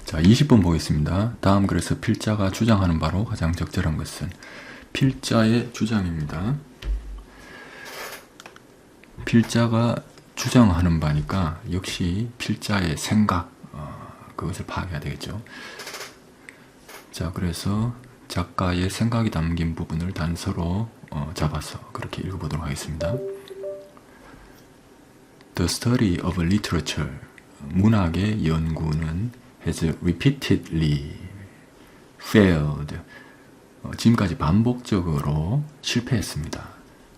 자, 20번 보겠습니다. 다음 글에서 필자가 주장하는 바로 가장 적절한 것은 필자의 주장입니다. 필자가 주장하는 바니까 역시 필자의 생각, 그것을 파악해야 되겠죠. 자, 그래서 작가의 생각이 담긴 부분을 단서로 잡아서 그렇게 읽어보도록 하겠습니다. The study of literature, 문학의 연구는 has repeatedly failed, 지금까지 반복적으로 실패했습니다.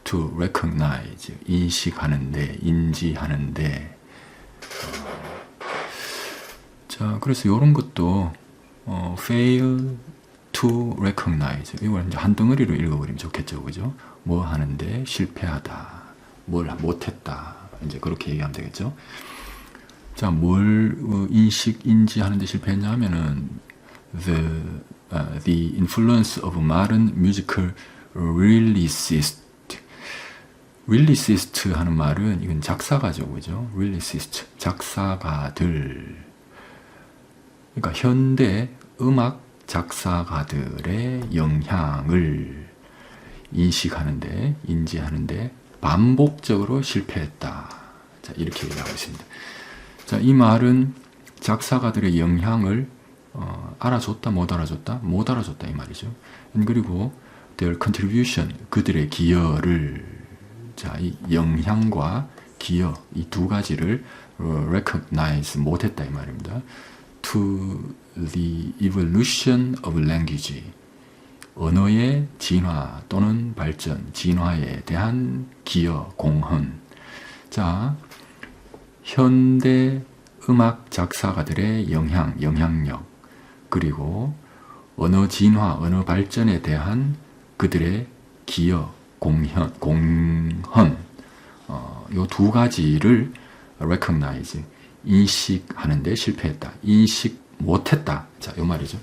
To recognize, 인식하는데, 인지하는데. 자, 그래서 이런 것도 fail to recognize, 이걸 이제 한 덩어리로 읽어버리면 좋겠죠, 그죠? 뭐 하는데 실패하다, 뭘 못했다, 이제 그렇게 얘기하면 되겠죠. 자, 뭘 인지하는데 실패했냐 하면은 the influence of modern musical lyricists. lyricist 하는 말은 이건 작사가죠, 그죠? lyricist, 작사가들. 그러니까 현대 음악 작사가들의 영향을 인식하는데, 인지하는데 반복적으로 실패했다. 자, 이렇게 얘기하고 있습니다. 자, 이 말은 작사가들의 영향을 알아줬다, 못 알아줬다? 못 알아줬다, 이 말이죠. 그리고 their contribution, 그들의 기여를, 자, 이 영향과 기여, 이 두 가지를 recognize, 못했다, 이 말입니다. To the evolution of language, 언어의 진화 또는 발전, 진화에 대한 기여, 공헌. 자, 현대 음악 작사가들의 영향, 영향력, 그리고 언어 진화, 언어 발전에 대한 그들의 기여, 공헌, 요 두 가지를 recognize, 인식하는데 실패했다, 인식 못했다. 자, 요 말이죠.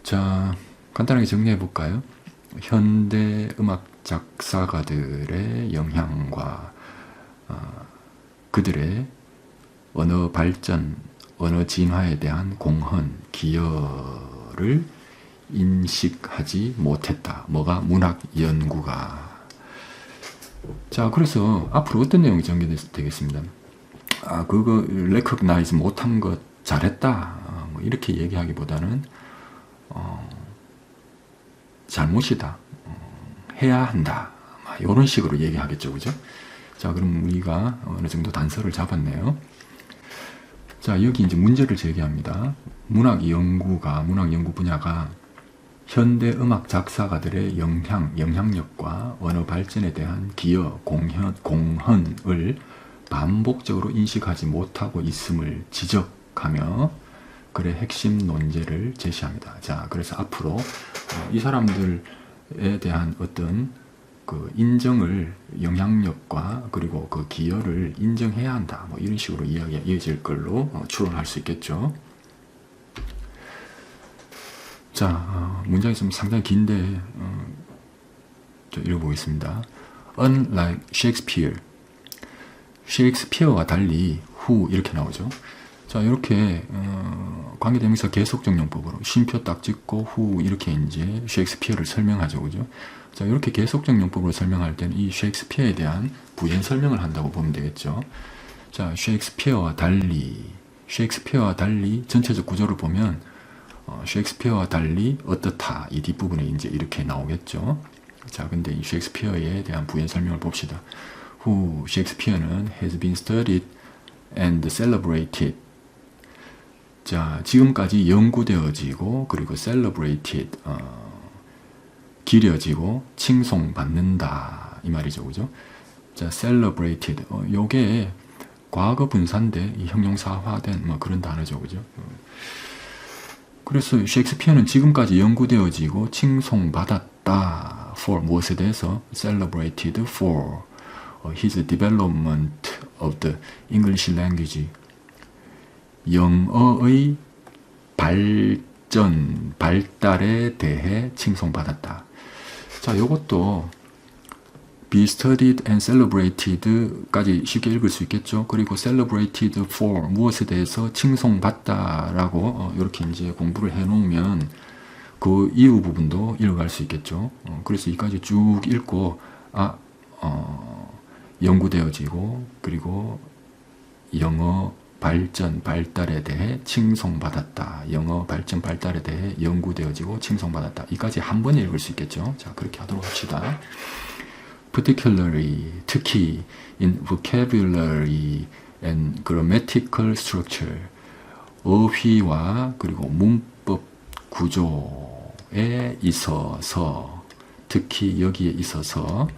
자, 간단하게 정리해 볼까요? 현대 음악 작사가들의 영향과 그들의 언어 발전, 언어 진화에 대한 공헌, 기여를 인식하지 못했다. 뭐가? 문학 연구가. 자, 그래서 앞으로 어떤 내용이 전개되겠습니다. 그거 recognize 못한 것 잘했다, 뭐 이렇게 얘기하기보다는 잘못이다, 해야 한다, 이런 식으로 얘기하겠죠, 그죠? 자, 그럼 우리가 어느 정도 단서를 잡았네요. 자, 여기 이제 문제를 제기합니다. 문학 연구 분야가 현대 음악 작사가들의 영향력과 언어 발전에 대한 기여, 공헌을 반복적으로 인식하지 못하고 있음을 지적하며 글의 핵심 논제를 제시합니다. 자, 그래서 앞으로 이 사람들에 대한 어떤 그 인정을, 영향력과 그리고 그 기여를 인정해야 한다, 뭐 이런 식으로 이야기가 이어질 걸로 추론할 수 있겠죠. 자, 문장이 좀 상당히 긴데 읽어보겠습니다. Unlike Shakespeare, 셰익스피어와 달리 who 이렇게 나오죠. 자, 이렇게 관계대명사 계속적용법으로 쉼표 딱 찍고 who 이렇게 이제 셰익스피어를 설명하죠, 그죠? 자, 이렇게 계속적용법으로 설명할 때는 이 셰익스피어에 대한 부연 설명을 한다고 보면 되겠죠. 자, 셰익스피어와 달리 전체적 구조를 보면 셰익스피어와 달리 어떻다, 이 뒷부분에 이제 이렇게 나오겠죠. 자, 근데 이 셰익스피어에 대한 부연 설명을 봅시다. who, 셰익스피어는 has been studied and celebrated. 자, 지금까지 연구되어지고 그리고 celebrated, 기려지고 칭송받는다, 이 말이죠, 그죠? 자, celebrated, 요게 과거 분사인데 이 형용사화된 뭐 그런 단어죠, 그죠? 그래서 셰익스피어는 지금까지 연구되어지고 칭송받았다. for, 무엇에 대해서? celebrated for his development of the English language. 영어의 발달에 대해 칭송받았다. 자, 요것도 be studied and celebrated까지 쉽게 읽을 수 있겠죠. 그리고 celebrated for 무엇에 대해서 칭송받다라고 이렇게 이제 공부를 해놓으면 그 이후 부분도 읽어갈 수 있겠죠. 그래서 이까지 쭉 읽고 연구되어지고 그리고 영어 발전, 발달에 대해 칭송받았다. 영어 발전, 발달에 대해 연구되어지고 칭송받았다. 이까지 한 번에 읽을 수 있겠죠. 자, 그렇게 하도록 합시다. Particularly, 특히 in vocabulary and grammatical structure, 어휘와 그리고 문법 구조에 있어서, 특히 여기에 있어서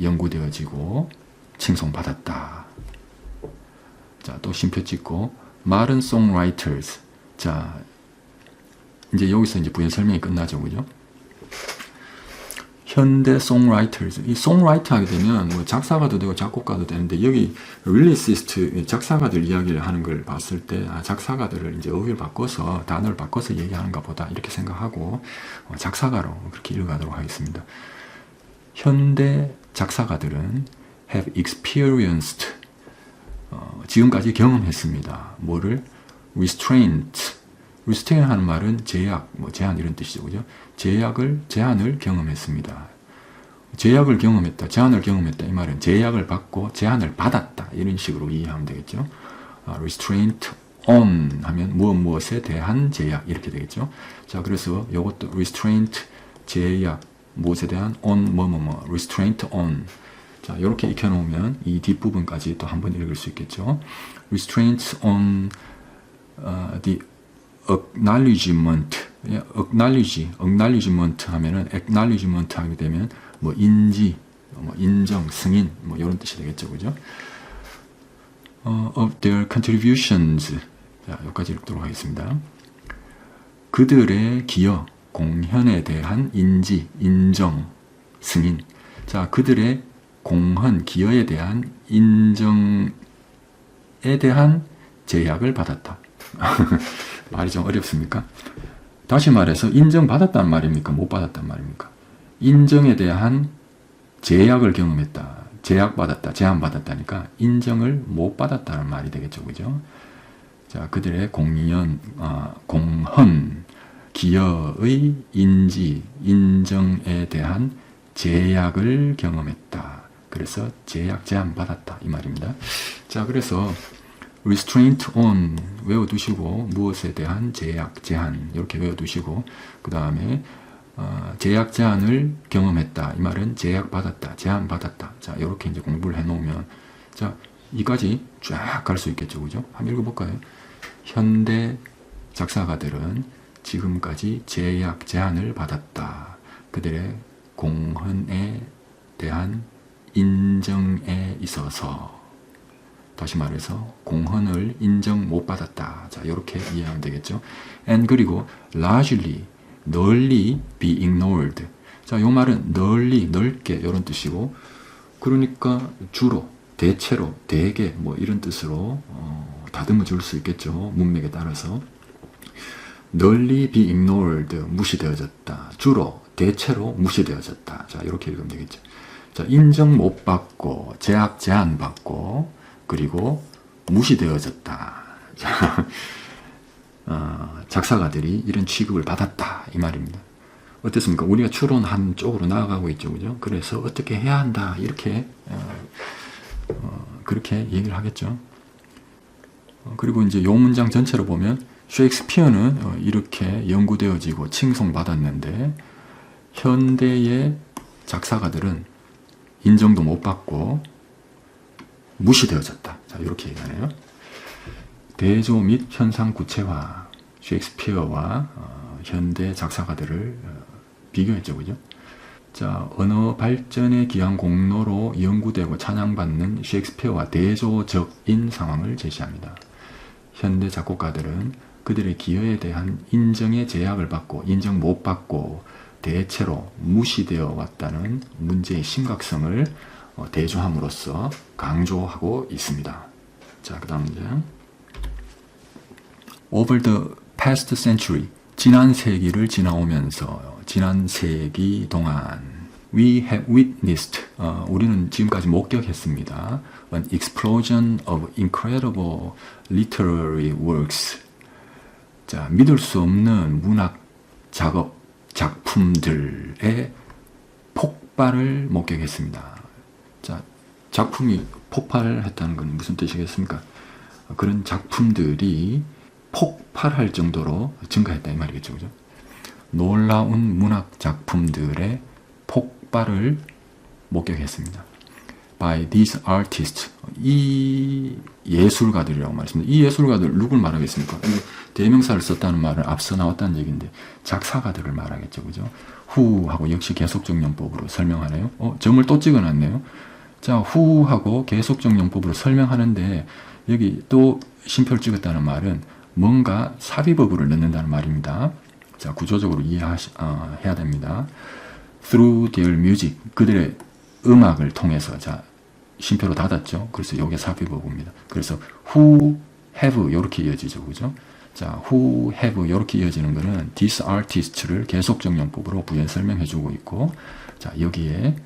연구되어지고 칭송받았다. 자, 또 쉼표 찍고 modern songwriters. 자, 이제 여기서 이제 부연 설명이 끝나죠, 그죠? 현대 songwriters. 이 songwriter 하게 되면 뭐 작사가도 되고 작곡가도 되는데 여기 lyricist 작사가들 이야기를 하는 걸 봤을 때 작사가들을 이제 어휘를 바꿔서 단어를 바꿔서 얘기하는가 보다 이렇게 생각하고 작사가로 그렇게 읽어가도록 하겠습니다. 현대 작사가들은 have experienced 지금까지 경험했습니다. 뭐를? restraint. restrain 하는 말은 제약, 뭐 제한 이런 뜻이죠. 그죠? 제한을 경험했습니다. 제약을 경험했다, 제한을 경험했다. 이 말은 제약을 받고 제한을 받았다. 이런 식으로 이해하면 되겠죠. restraint on 하면 무엇에 대한 제약 이렇게 되겠죠. 자, 그래서 이것도 restraint 제약 무엇에 대한 on restraint on. 자, 이렇게 익혀놓으면 이 뒷부분까지 또 한번 읽을 수 있겠죠. restraints on the acknowledgement. acknowledgement 하면은 acknowledgement 하게 되면 뭐 인지, 뭐 인정, 승인, 뭐 이런 뜻이 되겠죠, 그죠? of their contributions. 자, 여기까지 읽도록 하겠습니다. 그들의 기여, 공헌에 대한 인지, 인정, 승인. 자, 그들의 공헌, 기여에 대한 인정에 대한 제약을 받았다. 말이 좀 어렵습니까? 다시 말해서 인정받았다는 말입니까? 못 받았다는 말입니까? 인정에 대한 제약을 경험했다. 제약받았다. 제한받았다니까 인정을 못 받았다는 말이 되겠죠. 그죠? 자, 그들의 공헌, 기여의 인지, 인정에 대한 제약을 경험했다. 그래서 제약, 제한받았다. 이 말입니다. 자, 그래서 restraint on 외워두시고 무엇에 대한 제약, 제한 이렇게 외워두시고 그 다음에 제약, 제한을 경험했다. 이 말은 제약받았다, 제한받았다. 자, 이렇게 이제 공부를 해놓으면 자, 이까지 쫙 갈 수 있겠죠. 그죠? 한번 읽어볼까요? 현대 작사가들은 지금까지 제약, 제한을 받았다. 그들의 공헌에 대한 인정에 있어서 다시 말해서 공헌을 인정 못 받았다. 자, 이렇게 이해하면 되겠죠. and 그리고 largely, 널리 be ignored. 자, 요 말은 널리, 넓게 이런 뜻이고 그러니까 주로, 대체로, 대개 뭐 이런 뜻으로 다듬어 줄 수 있겠죠. 문맥에 따라서. 널리 be ignored, 무시되어졌다. 주로, 대체로 무시되어졌다. 자, 이렇게 읽으면 되겠죠. 자, 인정 못 받고, 제약, 제한 받고, 그리고 무시되어졌다. 자, 작사가들이 이런 취급을 받았다. 이 말입니다. 어떻습니까? 우리가 추론한 쪽으로 나아가고 있죠. 그죠? 그래서 어떻게 해야 한다. 이렇게, 그렇게 얘기를 하겠죠. 그리고 이제 요 문장 전체로 보면 셰익스피어는 이렇게 연구되어지고 칭송받았는데 현대의 작사가들은 인정도 못 받고 무시되어졌다. 자, 이렇게 얘기하네요. 대조 및 현상 구체화. 셰익스피어와 현대 작사가들을 비교했죠. 그죠? 자, 언어 발전의 귀한 공로로 연구되고 찬양받는 셰익스피어와 대조적인 상황을 제시합니다. 현대 작곡가들은 그들의 기여에 대한 인정의 제약을 받고 인정 못 받고 대체로 무시되어 왔다는 문제의 심각성을 대조함으로써 강조하고 있습니다. 자, 그 다음 문장. Over the past century, 지난 세기를 지나오면서 지난 세기 동안 We have witnessed. 우리는 지금까지 목격했습니다. An explosion of incredible literary works. 자, 믿을 수 없는 문학 작품들의 폭발을 목격했습니다. 자, 작품이 폭발했다는 건 무슨 뜻이겠습니까? 그런 작품들이 폭발할 정도로 증가했다 이 말이겠죠, 그죠? 놀라운 문학 작품들의 폭발을 목격했습니다. By these artists, 이 예술가들이라고 말했습니다. 이 예술가들 누굴 말하겠습니까? 대명사를 썼다는 말은 앞서 나왔다는 얘기인데 작사가들을 말하겠죠, 그죠? who하고 역시 계속적용법으로 설명하네요. 점을 또 찍어놨네요. 자, who하고 계속적용법으로 설명하는데 여기 또 쉼표를 찍었다는 말은 뭔가 삽입어구를 넣는다는 말입니다. 자, 구조적으로 이해해야 됩니다. Through their music, 그들의 음악을 통해서. 자, 쉼표로 닫았죠. 그래서 이게 삽입어구입니다. 그래서 who have 이렇게 이어지죠, 그죠? 자, who have 이렇게 이어지는 거는 this artist를 계속적용법으로 부연 설명해주고 있고, 자, 여기에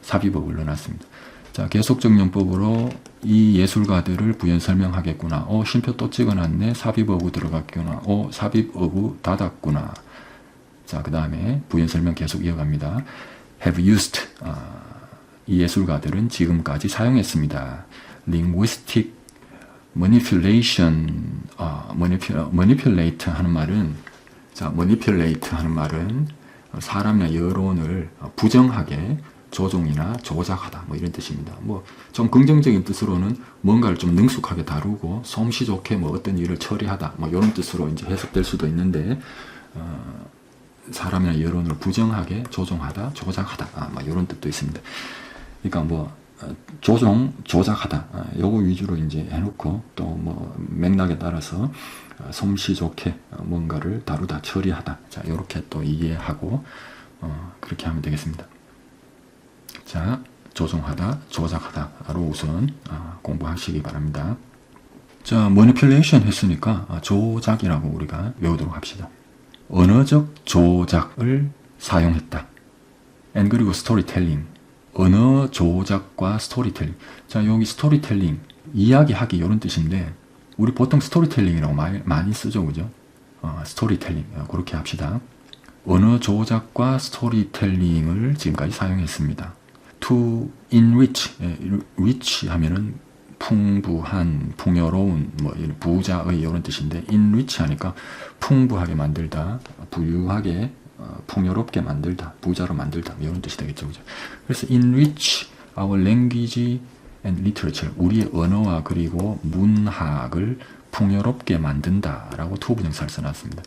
삽입어구를 넣어놨습니다. 자, 계속적용법으로 이 예술가들을 부연 설명하겠구나. 쉼표 또 찍어놨네. 삽입어구 들어갔구나. 삽입어구 닫았구나. 자, 그 다음에 부연 설명 계속 이어갑니다. have used. 이 예술가들은 지금까지 사용했습니다. linguistic manipulation. manipulate 하는 말은, 자, manipulate 하는 말은 사람의 여론을 부정하게 조종이나 조작하다, 뭐 이런 뜻입니다. 뭐 좀 긍정적인 뜻으로는 뭔가를 좀 능숙하게 다루고 솜씨 좋게 뭐 어떤 일을 처리하다, 뭐 이런 뜻으로 이제 해석될 수도 있는데, 사람의 여론을 부정하게 조종하다, 조작하다, 뭐 이런 뜻도 있습니다. 그러니까 뭐 조종, 조작하다, 요거 위주로 이제 해놓고 또 뭐 맥락에 따라서 솜씨 좋게 뭔가를 다루다, 처리하다, 자, 이렇게 또 이해하고 그렇게 하면 되겠습니다. 자, 조종하다, 조작하다로 우선 공부하시기 바랍니다. 자, manipulation 했으니까 조작이라고 우리가 외우도록 합시다. 언어적 조작을 사용했다. and 그리고 storytelling. 언어 조작과 스토리텔링. 자, 여기 스토리텔링, 이야기하기 이런 뜻인데 우리 보통 스토리텔링이라고 많이 쓰죠, 그죠? 스토리텔링 그렇게 합시다. 언어 조작과 스토리텔링을 지금까지 사용했습니다. To enrich, rich 하면은 풍부한, 풍요로운, 뭐 부자의 이런 뜻인데 enrich 하니까 풍부하게 만들다, 부유하게, 풍요롭게 만들다, 부자로 만들다, 이런 뜻이 되겠죠, 그죠? 그래서 enrich our language and literature, 우리의 언어와 그리고 문학을 풍요롭게 만든다라고 투 부정사를 써놨습니다.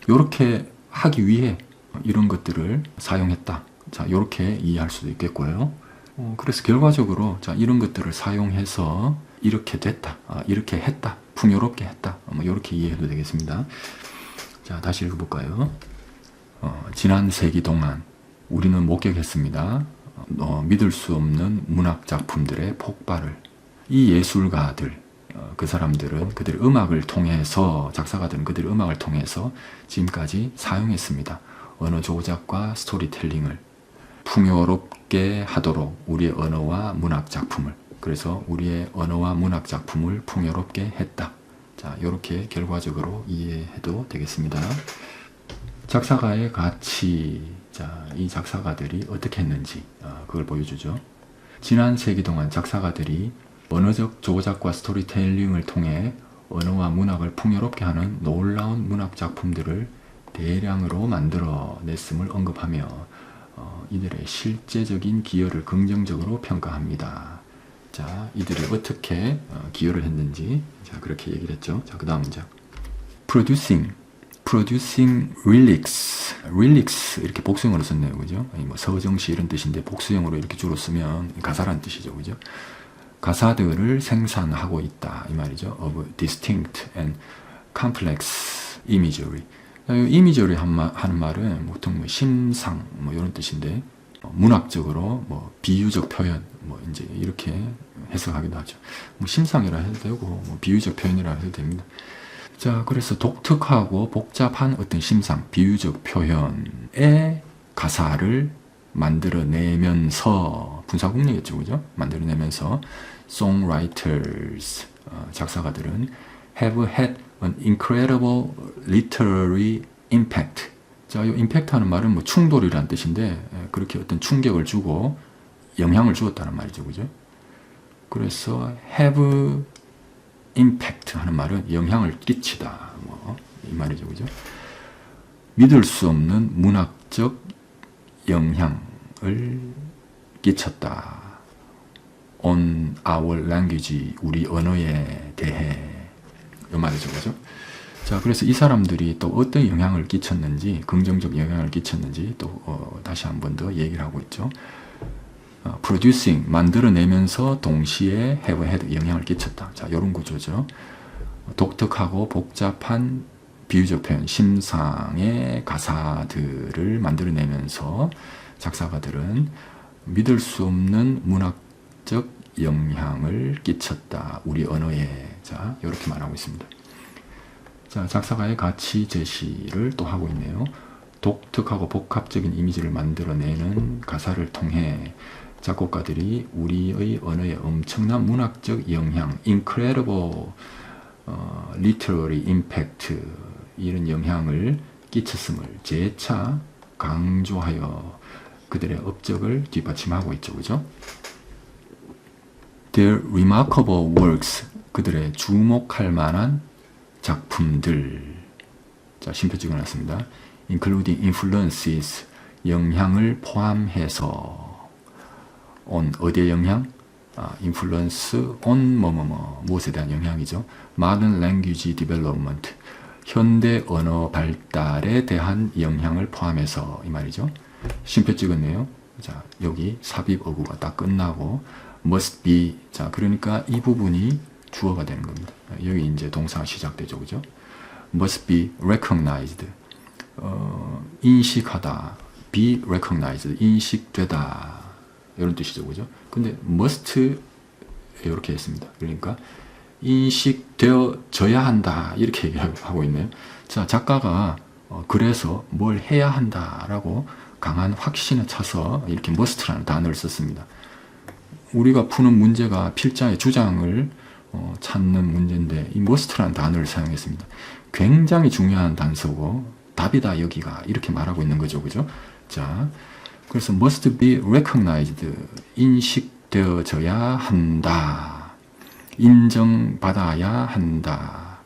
이렇게 하기 위해 이런 것들을 사용했다. 자, 이렇게 이해할 수도 있겠고요. 그래서 결과적으로 자, 이런 것들을 사용해서 이렇게 됐다, 이렇게 했다, 풍요롭게 했다, 뭐 이렇게 이해해도 되겠습니다. 자, 다시 읽어볼까요? 지난 세기 동안 우리는 목격했습니다. 믿을 수 없는 문학 작품들의 폭발을. 이 예술가들, 그 사람들은 그들의 음악을 통해서, 작사가들은 그들의 음악을 통해서 지금까지 사용했습니다. 언어 조작과 스토리텔링을 풍요롭게 하도록 우리의 언어와 문학 작품을, 그래서 우리의 언어와 문학 작품을 풍요롭게 했다. 자, 이렇게 결과적으로 이해해도 되겠습니다. 작사가의 가치. 자, 이 작사가들이 어떻게 했는지 그걸 보여주죠. 지난 세기 동안 작사가들이 언어적 조작과 스토리텔링을 통해 언어와 문학을 풍요롭게 하는 놀라운 문학 작품들을 대량으로 만들어냈음을 언급하며 이들의 실제적인 기여를 긍정적으로 평가합니다. 자, 이들이 어떻게 기여를 했는지, 자, 그렇게 얘기를 했죠. 자, 그 다음 문장. Producing relics. relics 이렇게 복수형으로 썼네요, 그죠? 아니 뭐 서정시 이런 뜻인데 복수형으로 이렇게 주로 쓰면 가사란 뜻이죠, 그죠? 가사들을 생산하고 있다 이 말이죠. Of distinct and complex imagery. 이미저리 하는 말은 보통 뭐 심상 뭐 이런 뜻인데 문학적으로 뭐 비유적 표현 뭐 이제 이렇게 해석하기도 하죠. 뭐 심상이라 해도 되고 뭐 비유적 표현이라 해도 됩니다. 자, 그래서 독특하고 복잡한 어떤 심상, 비유적 표현의 가사를 만들어내면서 분사공략이었죠, 그죠? 만들어내면서 songwriters 작사가들은 have had an incredible literary impact. 자, 이 impact 하는 말은 뭐 충돌이라는 뜻인데 그렇게 어떤 충격을 주고 영향을 주었다는 말이죠, 그죠? 그래서 have impact 하는 말은 영향을 끼치다, 뭐 이 말이죠, 그죠? 믿을 수 없는 문학적 영향을 끼쳤다. on our language, 우리 언어에 대해 이 말이죠, 그죠? 자, 그래서 이 사람들이 또 어떤 영향을 끼쳤는지, 긍정적 영향을 끼쳤는지 또 다시 한 번 더 얘기를 하고 있죠. producing, 만들어내면서 동시에 have had, 영향을 끼쳤다. 자, 이런 구조죠. 독특하고 복잡한 비유적 표현, 심상의 가사들을 만들어내면서 작사가들은 믿을 수 없는 문학적 영향을 끼쳤다. 우리 언어에. 자, 이렇게 말하고 있습니다. 자, 작사가의 가치 제시를 또 하고 있네요. 독특하고 복합적인 이미지를 만들어내는 가사를 통해 작곡가들이 우리의 언어에 엄청난 문학적 영향, incredible literary impact, 이런 영향을 끼쳤음을 재차 강조하여 그들의 업적을 뒷받침하고 있죠, 그죠? Their remarkable works, 그들의 주목할 만한 작품들. 자, 심표 찍어놨습니다. including influences, 영향을 포함해서 on, 어디의 영향? influence on 무엇에 대한 영향이죠. modern language development, 현대 언어 발달에 대한 영향을 포함해서, 이 말이죠. 심표 찍었네요. 자, 여기 삽입 어구가 딱 끝나고 must be, 자, 그러니까 이 부분이 주어가 되는 겁니다. 여기 이제 동사가 시작되죠, 그죠? must be recognized, 인식하다, be recognized, 인식되다, 이런 뜻이죠, 그죠? 근데 must 이렇게 했습니다. 그러니까 인식되어져야 한다, 이렇게 얘기하고 있네요. 자, 작가가 그래서 뭘 해야 한다라고 강한 확신에 차서 이렇게 must라는 단어를 썼습니다. 우리가 푸는 문제가 필자의 주장을 찾는 문제인데 이 must라는 단어를 사용했습니다. 굉장히 중요한 단서고 답이다 여기가, 이렇게 말하고 있는 거죠, 그죠? 자, 그래서 must be recognized, 인식되어져야 한다, 인정받아야 한다,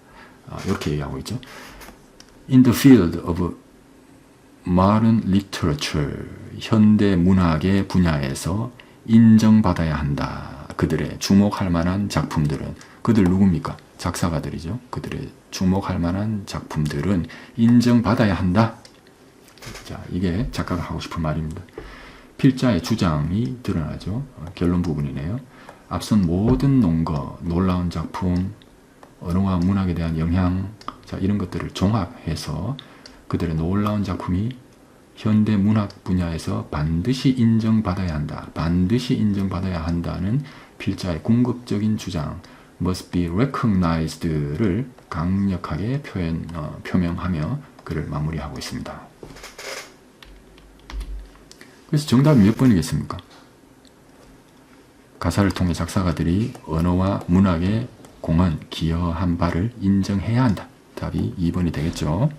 이렇게 얘기하고 있죠. In the field of modern literature, 현대 문학의 분야에서 인정받아야 한다. 그들의 주목할 만한 작품들은, 그들 누굽니까? 작사가들이죠. 그들의 주목할 만한 작품들은 인정받아야 한다. 자, 이게 작가가 하고 싶은 말입니다. 필자의 주장이 드러나죠. 결론 부분이네요. 앞선 모든 논거, 놀라운 작품, 언어와 문학에 대한 영향, 자, 이런 것들을 종합해서 그들의 놀라운 작품이 현대 문학 분야에서 반드시 인정받아야 한다. 반드시 인정받아야 한다는 필자의 궁극적인 주장, must be recognized를 강력하게 표명하며 글을 마무리하고 있습니다. 그래서 정답이 몇 번이겠습니까? 가사를 통해 작사가들이 언어와 문학에 공헌, 기여한 바를 인정해야 한다. 답이 2번이 되겠죠.